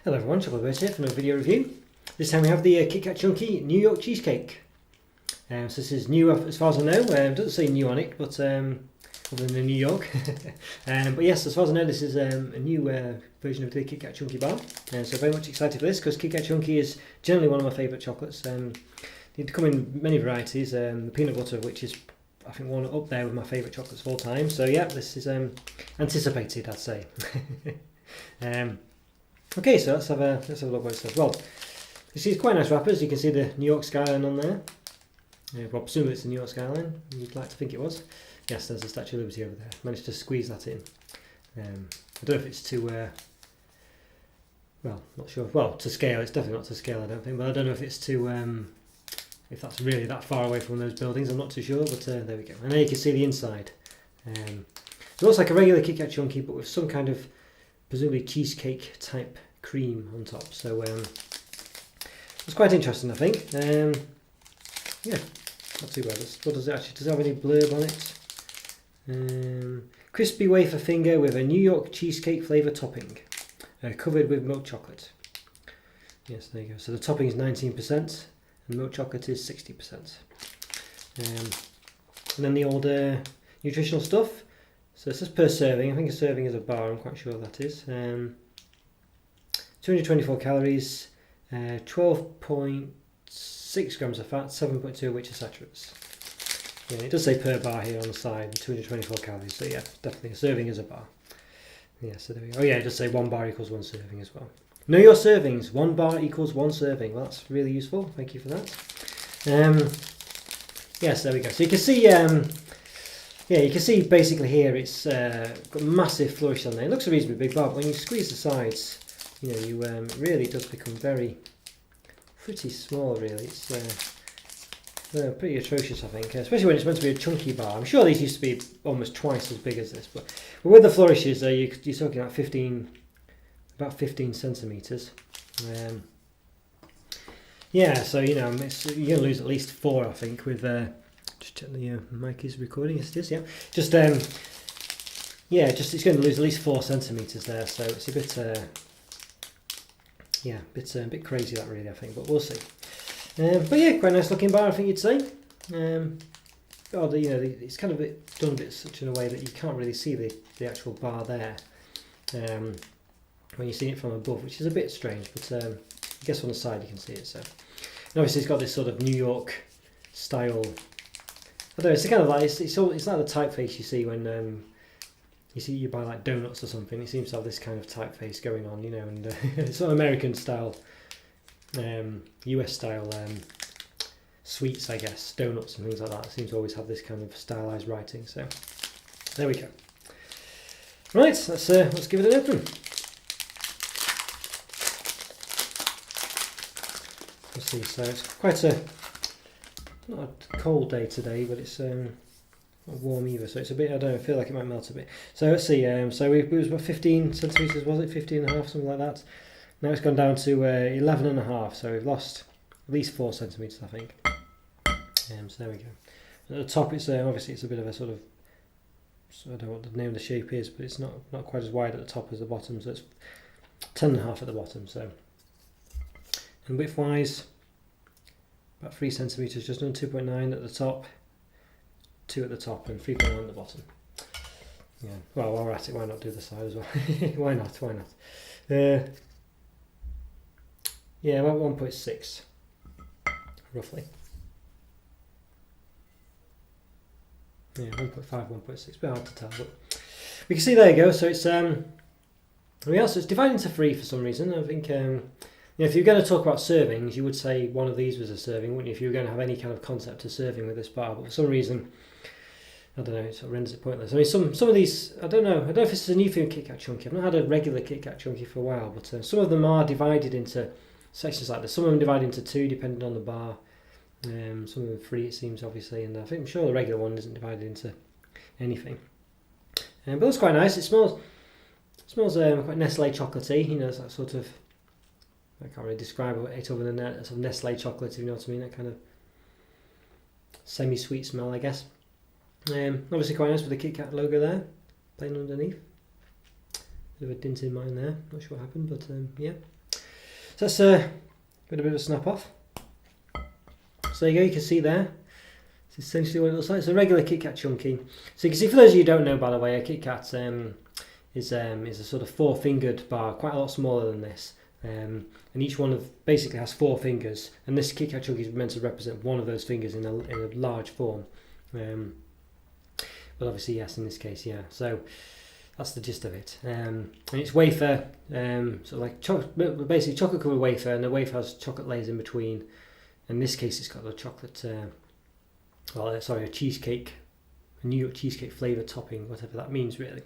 Hello everyone, Roberto here for another video review. This time we have the KitKat Chunky New York Cheesecake. So this is new as far as I know. It doesn't say new on it, but other than in New York. But yes, as far as I know, this is a new version of the KitKat Chunky bar. So very much excited for this because KitKat Chunky is generally one of my favourite chocolates. They come in many varieties, the peanut butter of which is I think one up there with my favourite chocolates of all time. So yeah, this is anticipated, I'd say. Okay, so let's have a look what it says. Well, you see it's quite nice wrappers. You can see the New York skyline on there. Well, presumably it's the New York skyline. You'd like to think it was. Yes, there's the Statue of Liberty over there. Managed to squeeze that in. I don't know if it's too, well, not sure. Well, to scale, it's definitely not to scale, I don't think. But I don't know if it's too, if that's really that far away from those buildings. I'm not too sure, but there we go. And now you can see the inside. It looks like a regular KitKat Chunky, but with some kind of presumably cheesecake type cream on top. So it's quite interesting, I think. Yeah, not too bad. What does it actually? Does it have any blurb on it? Crispy wafer finger with a New York cheesecake flavour topping, covered with milk chocolate. Yes, there you go. So the topping is 19% and milk chocolate is 60%. And then the old nutritional stuff. So it says per serving. I think a serving is a bar. I'm quite sure that is. 224 calories, 12.6 grams of fat, 7.2 of which are saturates. Yeah, it does say per bar here on the side, 224 calories. So yeah, definitely a serving is a bar. Yeah, so there we go. Oh yeah, it does say 1 bar equals 1 serving as well. Know your servings. 1 bar equals 1 serving. Well, that's really useful. Thank you for that. Yes, there we go. So you can see. Yeah, you can see basically here it's got massive flourish on there. It looks a reasonably big bar, but when you squeeze the sides, you know, it really does become pretty small. Really, it's pretty atrocious, I think. Especially when it's meant to be a chunky bar. I'm sure these used to be almost twice as big as this, but with the flourishes, you're talking about 15 centimeters. Yeah, so you know, you're gonna lose at least 4, I think, with. Just check the mic is recording. Yes, it is. Yeah. Just yeah, it's going to lose at least 4 centimeters there. So it's a bit yeah, a bit crazy that really, I think, but we'll see. But yeah, quite a nice looking bar, I think you'd say. You know, it's kind of done a bit such in a way that you can't really see the actual bar there when you see it from above, which is a bit strange. But I guess on the side you can see it. So and obviously it's got this sort of New York style. I don't know, it's kind of like it's like the typeface you see when you buy like donuts or something. It seems to have this kind of typeface going on, you know, and it's sort of American style, US style sweets, I guess, donuts and things like that. It seems to always have this kind of stylized writing. So there we go. Right, let's give it an open. Let's see. So it's quite not a cold day today, but it's not warm either, so it's a bit, I don't know, I feel like it might melt a bit. So let's see, so it was about 15 centimetres, was it? 15 and a half, something like that. Now it's gone down to 11 and a half, so we've lost at least 4 centimetres, I think. So there we go. At the top, it's obviously it's a bit of a sort of, I don't know what the name of the shape is, but it's not quite as wide at the top as the bottom, so it's 10 and a half at the bottom. So, and width-wise, about 3 centimetres, just under 2.9 at the top, 2 at the top, and 3.9 at the bottom. Yeah. Well, while we're at it, why not do the side as well? Why not? Yeah, about 1.6, roughly. Yeah, 1.5, 1.6. Bit hard to tell, but we can see there you go. So it's it's divided into 3 for some reason. I think. You know, if you're going to talk about servings, you would say one of these was a serving, wouldn't you? If you were going to have any kind of concept of serving with this bar, but for some reason, I don't know, it sort of renders it pointless. I mean, some of these, I don't know if this is a new thing with KitKat Chunky. I've not had a regular KitKat Chunky for a while, but some of them are divided into sections like this. Some of them divided into 2, depending on the bar. Some of them 3, it seems, obviously, and I'm sure the regular one isn't divided into anything. But that's quite nice. It smells quite Nestle chocolatey. You know, it's that sort of. I can't really describe it other than that sort of Nestle chocolate, if you know what I mean, that kind of semi-sweet smell, I guess. Obviously quite nice with the KitKat logo there, plain underneath. Bit of a dint in mine there, not sure what happened, but yeah. So that's a bit of a snap off. So there you go, you can see there. It's essentially what it looks like. It's a regular KitKat chunky. So you can see, for those of you who don't know, by the way, a KitKat is a sort of 4-fingered bar, quite a lot smaller than this. And each one basically has 4 fingers, and this KitKat chunky is meant to represent one of those fingers in a large form. But obviously, yes, in this case, yeah. So that's the gist of it. And it's wafer, sort of like basically chocolate covered wafer, and the wafer has chocolate layers in between. In this case, it's got the chocolate, a cheesecake, a New York cheesecake flavour topping, whatever that means, really.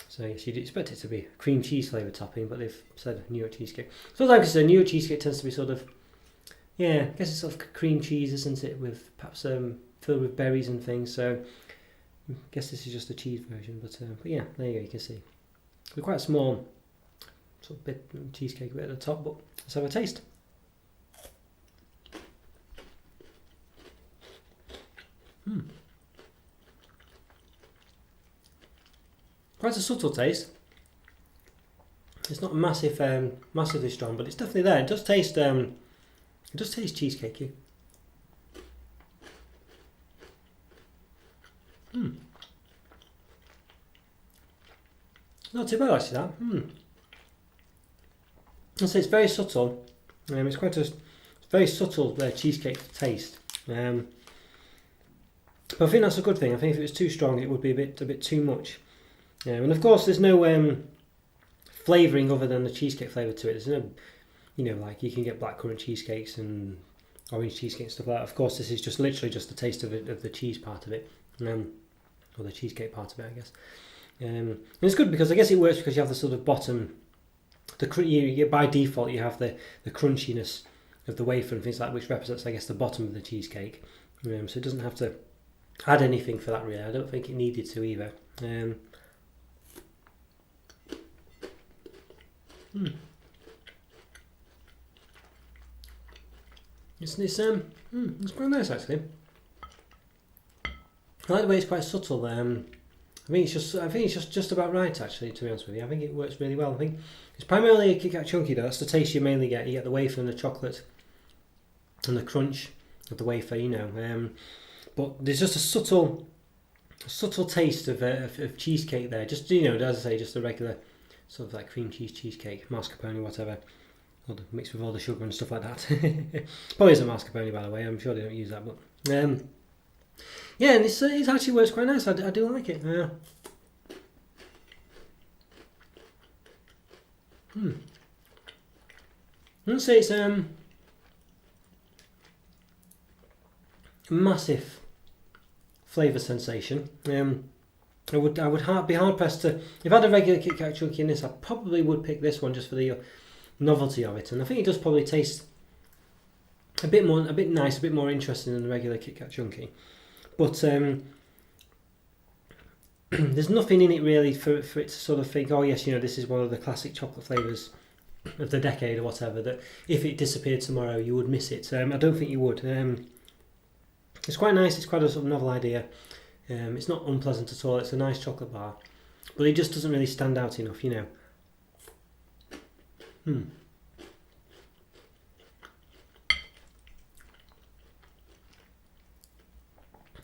So yes, you'd expect it to be cream cheese flavour topping, but they've said New York cheesecake. So like I said, New York cheesecake tends to be sort of, yeah, I guess it's sort of cream cheese, isn't it, with perhaps filled with berries and things. So I guess this is just a cheese version, but yeah, there you go, you can see. It's quite a small sort of bit cheesecake bit at the top, but let's have a taste. Quite a subtle taste. It's not massive, massively strong, but it's definitely there. It does taste cheesecakey. Not too bad actually. That. I'd say it's very subtle. It's quite a very subtle cheesecake taste. But I think that's a good thing. I think if it was too strong, it would be a bit too much. And of course, there's no flavouring other than the cheesecake flavour to it. There's no, like you can get blackcurrant cheesecakes and orange cheesecake and stuff like that. Of course, this is just literally just the taste of the cheese part of it, or the cheesecake part of it, I guess. And it's good because I guess it works because you have the sort of bottom, by default you have the crunchiness of the wafer and things like that, which represents, I guess, the bottom of the cheesecake. So it doesn't have to add anything for that, really. I don't think it needed to either. It's quite nice actually. I like the way it's quite subtle. I think it's just about right actually. To be honest with you, I think it works really well. I think it's primarily a KitKat chunky though. That's the taste you mainly get. You get the wafer and the chocolate and the crunch of the wafer, but there's just a subtle taste of cheesecake there. Just as I say, just a regular sort of like cream cheese cheesecake, mascarpone, whatever, mixed with all the sugar and stuff like that. Probably isn't mascarpone, by the way. I'm sure they don't use that, but yeah, and it actually works quite nice. I do like it. I'd say it's a massive flavour sensation. I would be hard pressed to, if I had a regular KitKat chunky in this, I probably would pick this one just for the novelty of it, and I think it does probably taste a bit nice, a bit more interesting than the regular KitKat chunky. But there's nothing in it really for it to sort of think, oh yes, this is one of the classic chocolate flavours of the decade or whatever, that if it disappeared tomorrow you would miss it. I don't think you would. It's quite nice, it's quite a sort of novel idea. It's not unpleasant at all, it's a nice chocolate bar, but it just doesn't really stand out enough,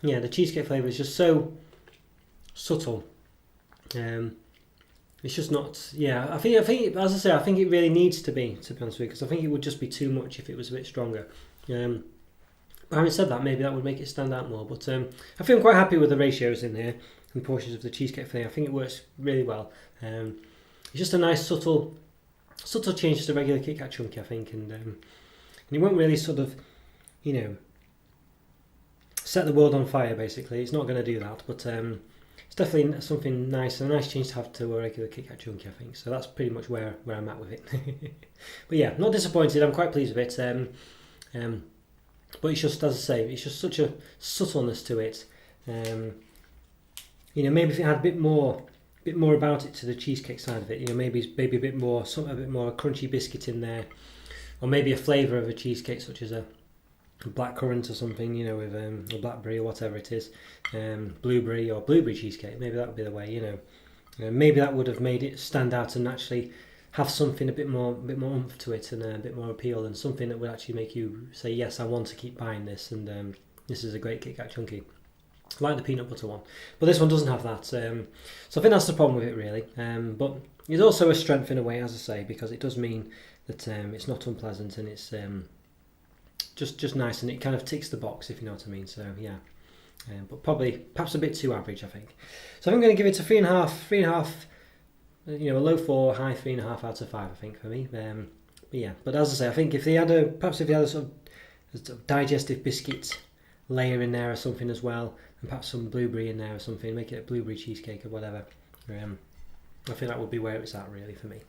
Yeah, the cheesecake flavour is just so subtle. It's just not. Yeah, I think as I say, I think it really needs to be honest with you, because I think it would just be too much if it was a bit stronger. But having said that, maybe that would make it stand out more. But I feel quite happy with the ratios in here and portions of the cheesecake flavour. I think it works really well. It's just a nice subtle change to the regular KitKat chunky, I think, and it won't really sort of, set the world on fire. Basically, it's not going to do that, but it's definitely something nice, and a nice change to have to a regular KitKat chunky, I think. So that's pretty much where I'm at with it. But yeah, not disappointed. I'm quite pleased with it. But it's just, as I say, it's just such a subtleness to it. Maybe if it had a bit more about it to the cheesecake side of it, maybe a bit more crunchy biscuit in there, or maybe a flavour of a cheesecake such as a blackcurrant or something, with a blackberry or whatever it is, blueberry cheesecake. Maybe that would be the way, maybe that would have made it stand out and actually have something a bit more oomph to it and a bit more appeal, and something that would actually make you say, yes, I want to keep buying this, and this is a great KitKat chunky. I like the peanut butter one, but this one doesn't have that. So I think that's the problem with it, really. But it's also a strength in a way, as I say, because it does mean that it's not unpleasant, and it's just nice, and it kind of ticks the box, if you know what I mean. So yeah, but perhaps a bit too average, I think. So I'm going to give it a 3.5, a low 4, high 3.5 out of 5, I think, for me. But yeah, but as I say, I think if they had a sort of digestive biscuit layer in there or something as well, and perhaps some blueberry in there or something, make it a blueberry cheesecake or whatever. I think that would be where it's at, really, for me.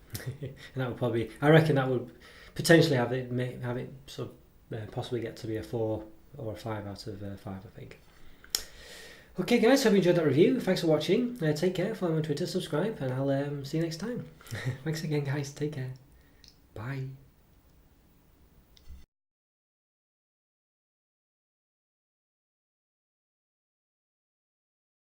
And that would probably, I reckon that would potentially have it sort of possibly get to be a 4 or a 5 out of 5, I think. Okay, guys, hope you enjoyed that review. Thanks for watching. Take care. Follow me on Twitter, subscribe, and I'll see you next time. Thanks again, guys. Take care. Bye.